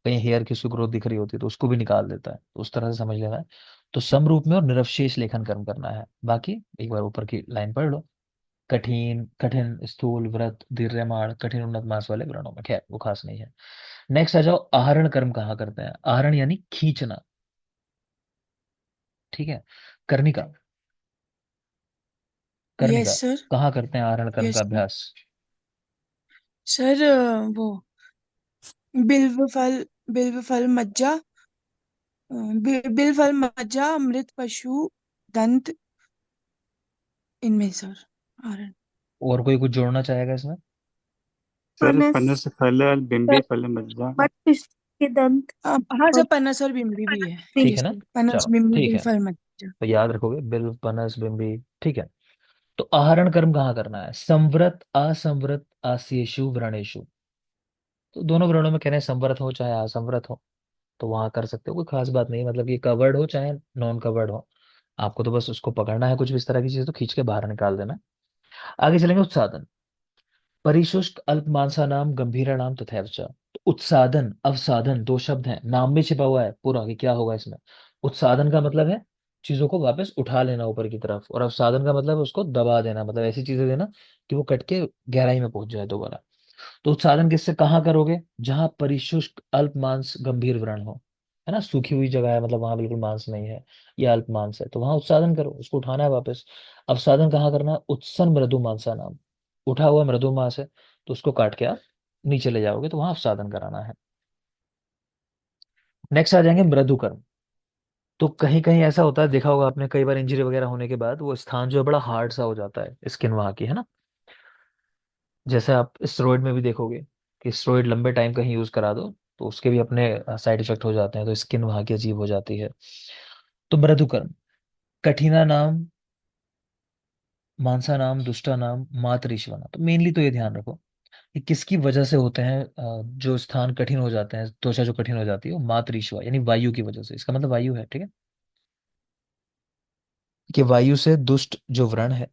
कहीं हेयर की उसको ग्रोथ दिख रही होती है, तो उसको भी निकाल देता है। तो उस तरह से समझ लेना है। तो सम रूप में और निरवशेष लेखन कर्म करना है। बाकी एक बार ऊपर की लाइन पढ़ लो। कठिन, कठिन, स्थूल, व्रत, दीर्घमाण, कठिन उन्नत मास वाले व्रणों में। खैर वो खास नहीं है। नेक्स्ट आ जाओ, आहरण कर्म कहाँ करते हैं? आहरण यानी खींचना। ठीक है, कर्णिका, कर्णिका यस सर कहाँ करते हैं आहरण कर्म का यस अभ्यास? सर वो बिल्व फल बिल्व फल मज्जा बिल्व फल मज्जा अमृत पशु दंत इनमें सर आरण और कोई कुछ जोड़ना चाहेगा इसमें? सर पनस पनस फल बिंबी फल मज्जा। बत्तीस के दंत हाँ और सर पनस और बिम्बी भी है ठीक जी है ना? सर पनस चलो बिम्बी ठीक बिल्व है, फल मज्जा तो याद रखोगे बिल्व, पनस, बिंबी। ठीक है। तो आहरण कर्म कहाँ करना है? संवृत, असंवृत, आस्येषु, व्रणेषु। तो दोनों व्रणों में कह रहे हैं, संवृत हो चाहे असंवृत हो, तो वहां कर सकते हो, कोई खास बात नहीं। मतलब ये कवर्ड हो चाहे नॉन कवर्ड हो, आपको तो बस उसको पकड़ना है। कुछ भी इस तरह की चीज तो खींच के बाहर निकाल देना। आगे चलेंगे, उत्सादन। परिशुष्क, अल्पमांसा नाम, गंभीरा नाम, तथैव च। तो उत्सादन, अवसादन दो शब्द हैं, नाम में छिपा हुआ है पूरा कि क्या होगा इसमें। उत्सादन का मतलब है चीजों को वापस उठा लेना ऊपर की तरफ, और अवसादन का मतलब उसको दबा देना, मतलब ऐसी चीजें देना कि वो कट के गहराई में पहुंच जाए दोबारा। तो उत्सादन किससे कहाँ करोगे? जहां परिशुष्क, अल्प मांस, गंभीर व्रण हो, है ना, सूखी हुई जगह है, मतलब वहां बिल्कुल मांस नहीं है या अल्प मांस है, तो वहां उत्सादन करो, उसको उठाना है वापस। अवसादन कहाँ करना है? उत्सन मृदु मांसा नाम, उठा हुआ मृदु मांस है, तो उसको काट के आप नीचे ले जाओगे, तो वहां अवसादन कराना है। नेक्स्ट आ जाएंगे मृदु कर्म। तो कहीं कहीं ऐसा होता है, देखा होगा आपने, कई बार इंजरी वगैरह होने के बाद वो स्थान जो है बड़ा हार्ड सा हो जाता है, स्किन वहां की, है ना। जैसे आप स्टेरॉइड में भी देखोगे कि स्टेरॉइड लंबे टाइम कहीं यूज करा दो तो उसके भी अपने साइड इफेक्ट हो जाते हैं, तो स्किन वहां की अजीब हो जाती है। तो मृदुकर्म, कठिना नाम, मानसा नाम, दुष्टा नाम, मातरीश्वना। तो मेनली तो ये ध्यान रखो कि किसकी वजह से होते हैं, जो स्थान कठिन हो जाते हैं, त्वचा जो कठिन हो जाती है, वो मातरीश्वा यानी वायु की वजह से। इसका मतलब वायु है, ठीक है, कि वायु से दुष्ट जो व्रण है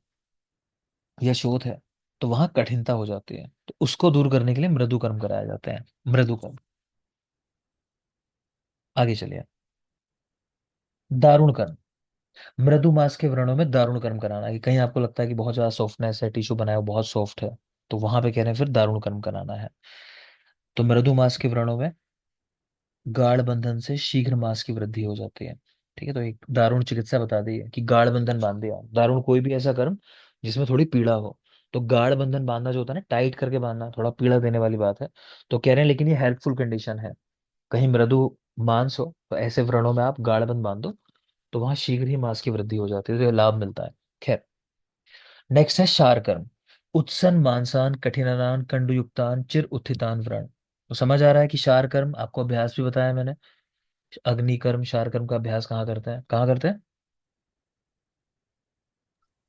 या शोथ है, तो वहां कठिनता हो जाती है, तो उसको दूर करने के लिए मृदु कर्म कराए जाते हैं। मृदु कर्म। आगे चलिए, दारुण कर्म। मृदु मांस के व्रणों में दारुण कर्म कराना, कि कहीं आपको लगता है कि बहुत ज्यादा सॉफ्टनेस है, टिश्यू बनाया हुआ बहुत सॉफ्ट है, तो वहां पे कह रहे हैं फिर दारुण कर्म कराना है। तो मृदु मांस के व्रणों में गाढ़ बंधन से शीघ्र मांस की वृद्धि हो जाती है। ठीक है, तो एक दारुण चिकित्सा बता दी है कि गाढ़ बंधन बांध दिया। दारुण कोई भी ऐसा कर्म जिसमें थोड़ी पीड़ा हो। तो गाढ़ बंधन बांधना जो होता है ना, टाइट करके बांधना, थोड़ा पीड़ा देने वाली बात है। तो कह रहे हैं लेकिन ये हेल्पफुल कंडीशन है। कहीं मृदु मांस हो तो ऐसे व्रणों में आप गाढ़ बंध बांध दो, तो वहां शीघ्र ही मांस की वृद्धि हो जाती है, तो ये लाभ मिलता है। खैर, नेक्स्ट है शार कर्म। उत्सन, मांसान, कठिनान, कंडुयुक्तान, चिर उत्थितान व्रण। तो समझ आ रहा है कि शार कर्म, आपको अभ्यास भी बताया मैंने। अग्नि कर्म, शार कर्म का अभ्यास कहाँ करते हैं, कहाँ करते हैं?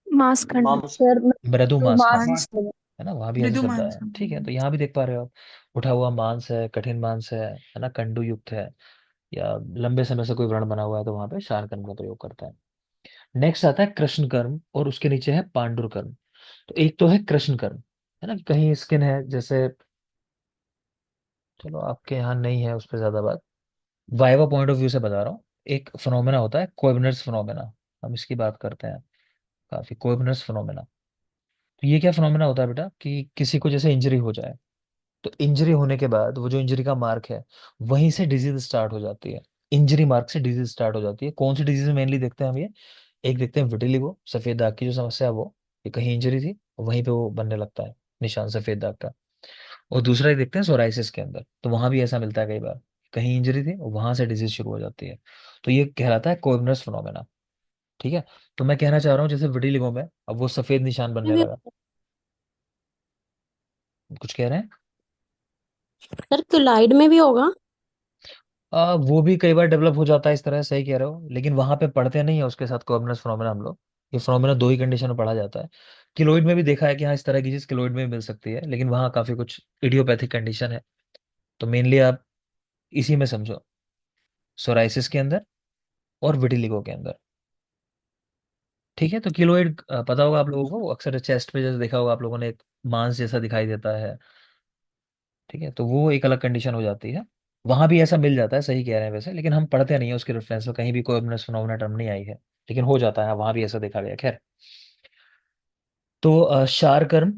मांसखंड सर मृदु मांस खंड, मांस है ना, वहां भी ऐसे मृदु शब्द आए मांस हैं। ठीक है, तो यहाँ भी देख पा रहे हो आप, उठा हुआ मांस है, कठिन मांस है ना, कंडू युक्त है, या लंबे समय से कोई व्रण बना हुआ है, तो वहां पे शार कर्म का प्रयोग करता है। नेक्स्ट आता है कृष्ण कर्म, और उसके नीचे है पांडुर कर्म। तो एक तो है कृष्ण कर्म, है ना, कि कहीं स्किन है जैसे, चलो आपके यहाँ नहीं है उस पर ज्यादा बात, वाइवा पॉइंट ऑफ व्यू से बता रहा हूँ। एक फिनोमेना होता है कोएबनर्स फिनोमेना, हम इसकी बात करते हैं काफी, कोएबनर्स फिनोमेना। तो ये क्या फिनोमेना होता है बेटा, कि किसी को जैसे इंजरी हो जाए, तो इंजरी होने के बाद वो जो इंजरी का मार्क है, वहीं से डिजीज स्टार्ट हो जाती है। इंजरी मार्क से डिजीज स्टार्ट हो जाती है। कौन सी डिजीज मेनली देखते हैं हम ये? एक देखते हैं विटिलिगो, सफेद दाग की जो समस्या है वो, ये कहीं इंजरी थी वहीं पे वो बनने लगता है। निशान सफेद दाग का। और दूसरा एक देखते हैं सोराइसिस के अंदर, तो वहां भी ऐसा मिलता है कई बार, कहीं इंजरी थी और वहां से डिजीज शुरू हो जाती है। तो ये कहलाता है कोइमनस फिनोमेना। ठीक है। तो मैं कहना चाह रहा हूँ जैसे विटिलिगो में अब वो सफेद निशान बनने भी लगा। कुछ कह रहे हैं? सर क्लोराइड में भी होगा। वो भी कई बार डेवलप हो जाता है इस तरह, सही कह रहे हो, लेकिन वहां पे पढ़ते नहीं है उसके साथ कोऑर्डिनेट्स फिनोमेना हम लोग। ये फिनोमेना दो ही कंडीशन में पढ़ा जाता है। किलोइड में भी देखा है कि हाँ इस तरह की चीज किलोइड में भी मिल सकती है, लेकिन वहाँ काफी कुछ इडियोपैथिक कंडीशन है। तो मेनली आप इसी में समझो, सोराइसिस के अंदर और विटिलिगो के अंदर। ठीक है। तो किलोइड पता होगा आप लोगों को, अक्सर चेस्ट पे जैसे देखा होगा आप लोगों ने, एक मांस जैसा दिखाई देता है। ठीक है। तो वो एक अलग कंडीशन हो जाती है। वहां भी ऐसा मिल जाता है, सही कह रहे हैं वैसे, लेकिन हम पढ़ते नहीं है उसके रेफरेंस में, कहीं भी कोई फिनोमेना टर्म नहीं आई है, लेकिन हो जाता है वहां भी ऐसा देखा गया। खैर, तो शार कर्म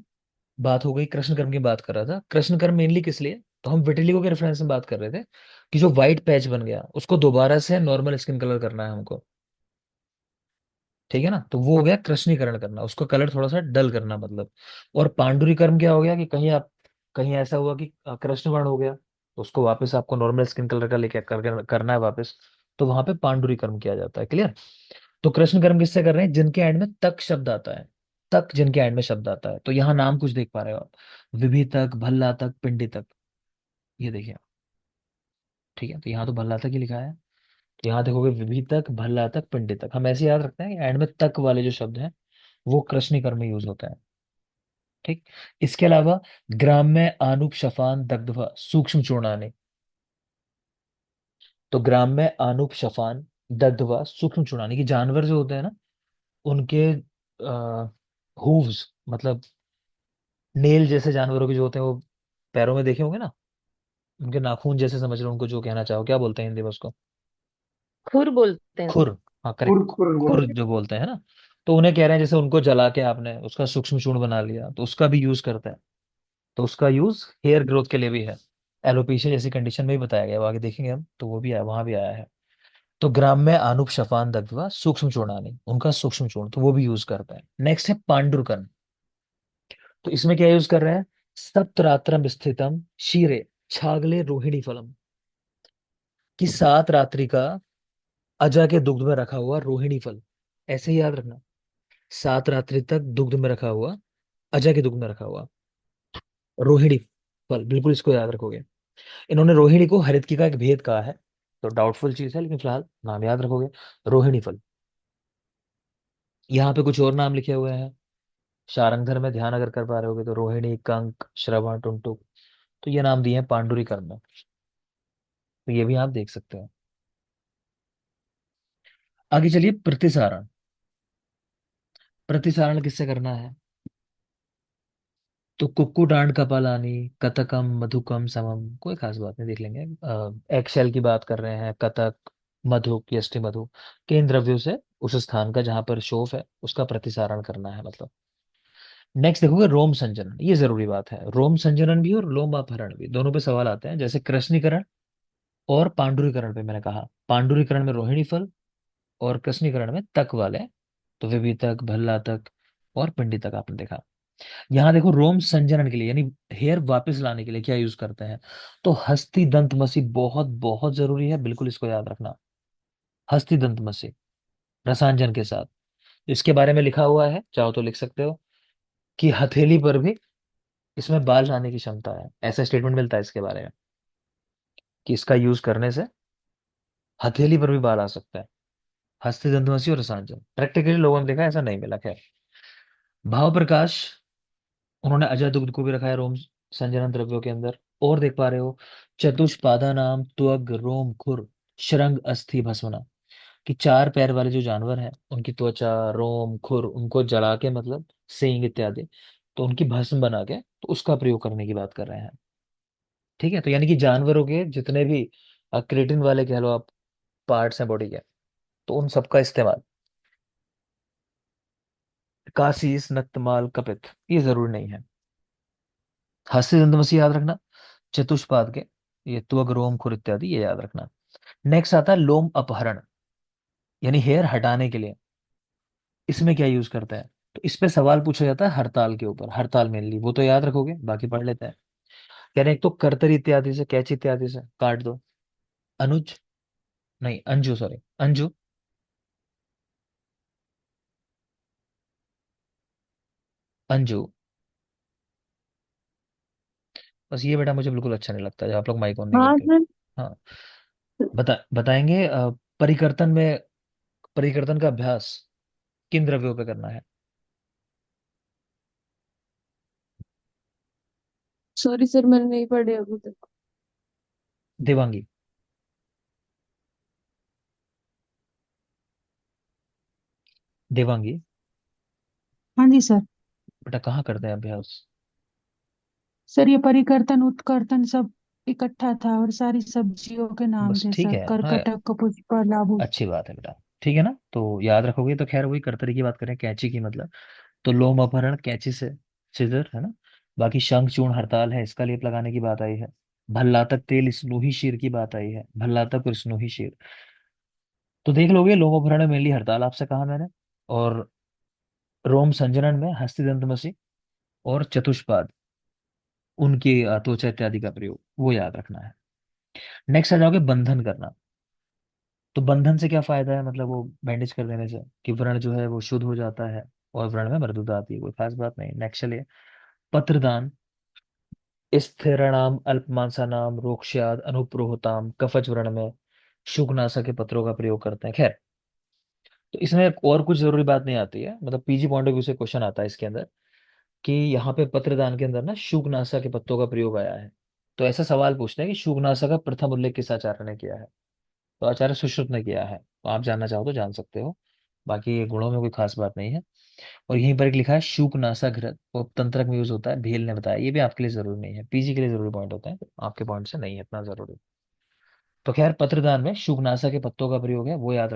बात हो गई, कृष्ण कर्म की बात कर रहा था। कृष्ण कर्म मेनली किस लिए, तो हम विटिलिगो के रेफरेंस में बात कर रहे थे कि जो व्हाइट पैच बन गया उसको दोबारा से नॉर्मल स्किन कलर करना है हमको। ठीक है ना, तो वो हो गया कृष्णीकरण करना, उसका कलर थोड़ा सा डल करना मतलब। और पांडुरीकरण क्या हो गया कि कहीं आप, कहीं ऐसा हुआ कि कृष्ण वर्ण हो गया, तो उसको वापस आपको नॉर्मल स्किन कलर का लेके करना है वापस, तो वहां पे पांडुरीकरण किया जाता है। क्लियर। तो कृष्ण कर्म किससे कर रहे हैं, जिनके एंड में तक शब्द आता है। तक जिनके एंड में शब्द आता है, तो यहाँ नाम कुछ देख पा रहे हो आप, विभि तक, भल्ला तक, पिंडी तक। ये देखिए। ठीक है। तो यहाँ तो भल्ला तक ही लिखा है, तो यहाँ देखोगे विभि तक, भल्ला तक, पिंडी तक। हम ऐसे याद रखते हैं कि एंड में तक वाले जो शब्द हैं वो कृष्णी कर्म में यूज होता है। ठीक। इसके अलावा ग्राम्य आनुप शफान दग्धवा सूक्ष्म चूर्णानी। तो ग्राम्य आनुप शफान दग्धवा सूक्ष्म चूर्णानी, कि जानवर जो होते हैं ना, उनके हूव्स मतलब नेल जैसे जानवरों के जो होते हैं, वो पैरों में देखे होंगे ना, उनके नाखून जैसे, समझ लो उनको, जो कहना चाहो क्या बोलते हैं हिंदी में उसको? खुर बोलते हैं खुर। सर। हाँ खुर करेक्ट। खुर बोल। खुर जो बोलते हैं ना, तो उन्हें कह रहे हैं जैसे उनको जला के आपने उसका सूक्ष्म चूर्ण बना लिया, तो उसका भी यूज करता है। तो उसका यूज हेयर ग्रोथ के लिए भी है। एलोपेशिया जैसी कंडीशन में भी बताया गया है, वो आगे देखेंगे हम, तो वो भी आया, वहां भी आया है। तो ग्राम में आनुप शफान दग्धवा सूक्ष्म चूर्णानी, उनका सूक्ष्म चूर्ण, तो वो भी यूज करता है। नेक्स्ट है पांडुरकन। तो इसमें क्या यूज कर रहे हैं, सप्तरात्रम स्थितम क्षीरे छागले रोहिणी फलम, कि 7 रात्रि का अजा के दुग्ध में रखा हुआ रोहिणी फल। ऐसे ही याद रखना, 7 रात्रि तक दुग्ध में रखा हुआ, अजा के दुग्ध में रखा हुआ रोहिणी फल, बिल्कुल इसको याद रखोगे। इन्होंने रोहिणी को हरितकी का एक भेद कहा है, तो डाउटफुल चीज है, लेकिन फिलहाल नाम याद रखोगे, रोहिणी फल। यहाँ पे कुछ और नाम लिखे हुए हैं, शारंगधर में ध्यान अगर कर पा रहे होगे तो रोहिणी, कंक, श्रवण, टुंटुक, तो ये नाम दिए हैं पांडुरी कर्म में, तो ये भी आप देख सकते हो। आगे चलिए, प्रतिसारण। प्रतिसारण किससे करना है, तो कुक्कुटांड कपालानी, कतकम, मधुकम, समम, कोई खास बात नहीं, देख लेंगे। एक्सेल की बात कर रहे हैं, कतक, मधुक, यष्टि मधु, के इन द्रव्यों से उस स्थान का जहां पर शोफ है उसका प्रतिसारण करना है मतलब। नेक्स्ट देखोगे रोम संजनन, ये जरूरी बात है, रोम संजनन भी और लोम अपहरण भी, दोनों पे सवाल आते हैं, जैसे कृष्णीकरण और पांडुरीकरण पे मैंने कहा, पांडुरीकरण में रोहिणी फल और कृष्णीकरण में तक वाले, तो विभि तक, भल्ला तक और पिंडी तक आपने देखा। यहाँ देखो रोम संजनन के लिए यानी हेयर वापस लाने के लिए क्या यूज करते हैं, तो हस्ती दंत मसी, बहुत बहुत जरूरी है, बिल्कुल इसको याद रखना। हस्ती दंत मसी रसांजन के साथ, इसके बारे में लिखा हुआ है, चाहो तो लिख सकते हो, कि हथेली पर भी इसमें बाल आने की क्षमता है, ऐसा स्टेटमेंट मिलता है इसके बारे में, कि इसका यूज करने से हथेली पर भी बाल आ सकता है। हस्ती दंत मसी और रसांजन प्रैक्टिकली लोगों ने देखा है, ऐसा नहीं मिला। खैर, भाव प्रकाश, उन्होंने अजय दुग्ध को भी रखा है रोम संजनन द्रव्यों के अंदर। और देख पा रहे हो, चतुष्पादा नाम त्वग रोम खुर शृंग अस्थि भस्मना, कि 4 पैर वाले जो जानवर हैं उनकी त्वचा, रोम, खुर, उनको जला के मतलब सींग इत्यादि, तो उनकी भस्म बना के तो उसका प्रयोग करने की बात कर रहे हैं। ठीक है। तो यानी कि जानवरों के जितने भी क्रेटिन वाले कह लो आप पार्ट्स हैं बॉडी के, तो उन सबका इस्तेमाल। कासीस, नक्तमाल, कपित, ये जरूरी नहीं है। हस्ती दंतमसी याद रखना, चतुष्पाद के, ये त्वग, रोम, खुर इत्यादि ये याद रखना। नेक्स्ट आता है लोम अपहरण, यानी हेयर हटाने के लिए, इसमें क्या यूज करता है, तो इस पे सवाल पूछा जाता है हड़ताल के ऊपर, हड़ताल मेनली, वो तो याद रखोगे, बाकी पढ़ लेते हैं। कह रहे हैं एक तो कर्तरी इत्यादि से, कैची इत्यादि से, काट दो। अनुज, नहीं अंजू, सॉरी अंजू, अंजू। बस ये बेटा मुझे बिल्कुल अच्छा नहीं लगता जब आप लोग माइक ऑन नहीं हाँ करते। सर। हाँ, बताएंगे परिकर्तन में, परिकर्तन का अभ्यास किन द्रव्यों पे करना है? सॉरी सर, मैंने नहीं पढ़े अभी तक। देवांगी, देवांगी, हाँ जी सर। बेटा कहाँ करते हैं अभ्यास? सर ये परिकर्तन उत्कर्तन सब इकट्ठा था, और सारी सब्जियों के नाम बस थे ठीक सर, है, हाँ, कर्कटक कपुष्प लाभू। अच्छी बात है बेटा। ठीक है ना, तो याद रखोगे तो खैर। वही कर्तरी की बात करें, कैंची की मतलब, तो लोम अपहरण कैंची से, सिजर है ना। बाकी शंख चूर्ण हड़ताल है, इसका लेप लगाने की बात आई है। भल्लातक तेल स्नूही शीर की बात आई है, भल्लातक और स्नूही शीर। तो देख लोगे, लोम अपहरण में मेनली हड़ताल आपसे कहा मैंने, और रोम संजनन में हस्तिदंत मसी और चतुष्पाद, उनकी त्वचा इत्यादि का प्रयोग, वो याद रखना है। नेक्स्ट आ जाओगे बंधन करना। तो बंधन से क्या फायदा है, मतलब वो बैंडेज कर देने से कि व्रण जो है वो शुद्ध हो जाता है और व्रण में मृदुता आती है, कोई खास बात नहीं। नेक्स्ट चलिए, पत्रदान। स्थिराणाम अल्पमांसानाम रोक्ष्याद अनुप्रोहताम कफज व्रण में शुकनासा के पत्रों का प्रयोग करते हैं। खैर, तो इसमें और कुछ जरूरी बात नहीं आती है, मतलब पीजी पॉइंट ऑफ व्यू से क्वेश्चन आता है इसके अंदर कि यहाँ पे पत्रदान के अंदर ना शुकनासा के पत्तों का प्रयोग आया है। तो ऐसा सवाल पूछते हैं कि शुकनासा का प्रथम उल्लेख किस आचार्य ने किया है? तो आचार्य सुश्रुत ने किया है। तो आप जानना चाहो तो जान सकते हो, बाकी ये गुणों में कोई खास बात नहीं है। और यहीं पर एक लिखा है शुकनासा घृत, वो तंत्रक में यूज होता है, भेल ने बताया। ये भी आपके लिए जरूरी नहीं है, पीजी के लिए जरूरी पॉइंट होता है, आपके पॉइंट से नहीं है इतना जरूरी। तो खैर, पत्रदान में शुकनासा के पत्तों का प्रयोग है, वो याद रख।